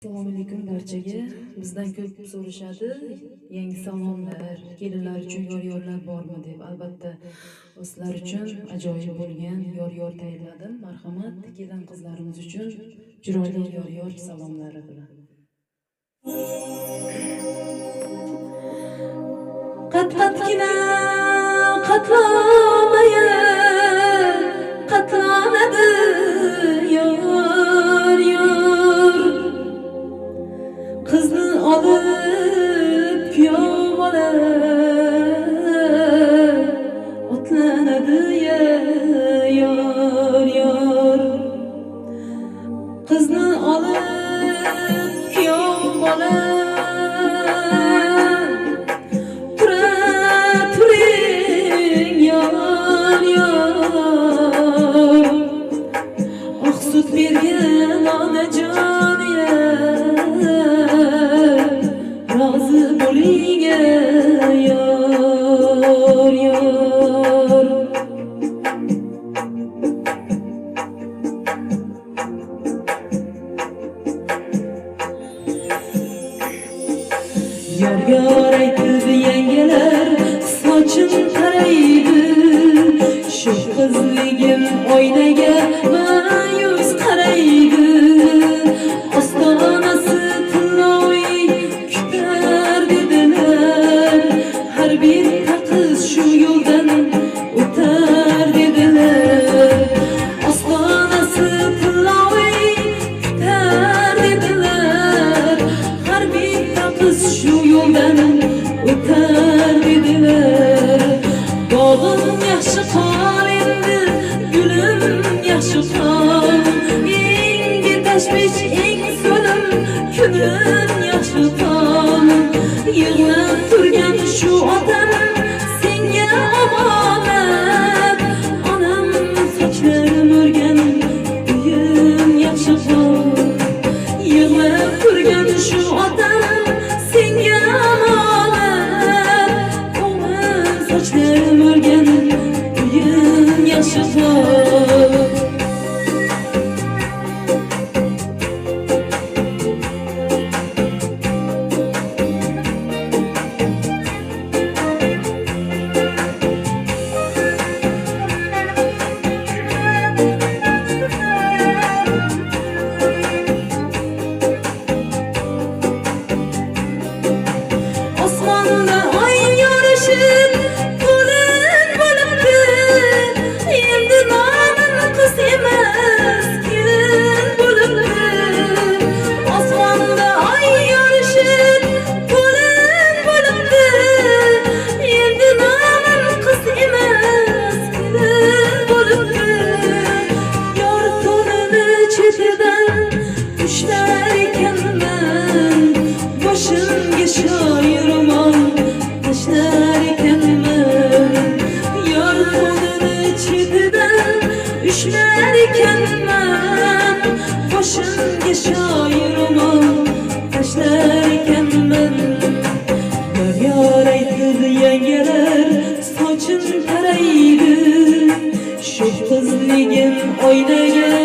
Assalomu alaykum barchaga. Bizdan ko'p so'rashadi. Yangi salomlar, kelinlar uchun yor-yorlar bormi deb. Albatta, sizlar uchun ajoyib bo'lgan yor-yor tayyorladim. Marhamat, kelin qizlarimiz uchun chiroyli yor-yor salomlari bilan. Qat-qatgina qatlamaya qatlanadi yor-yor. Qizni olib kuyov bola otlanadi yor-yor. Qizni olib kuyov bola turing yor-yor. Oq sut bergan onajon razı bo'ling yor-yor. Yor-yor aytdi yengelar, sochim taraydi. Shu qizligim oynaga ma'yus qaraydi. Ostonasi bir qiz shu yo'ldan o'tar dedilar. Ostonasi tilloy kutar dedilar. Har bitta qiz shu yo'ldan o'tar dedilar. Bog'im yaxshi qol endi, gulim yaxshi qol. Eng tashvish, eng so'lim kunim yaxshi qol. Yig'lab turgan shu otam senga omonat. Onam sochlarim o'rgan, uyim yaxshi qol. Yig'lab turgan shu otam senga omonat. Onam sochlarim o'rgan, uyim yaxshi qol. Başımga shoir ro'mol tashlar ekanman. Yor-yor aytdi yengelar, sochim taraydi. Shu qizligim oynaga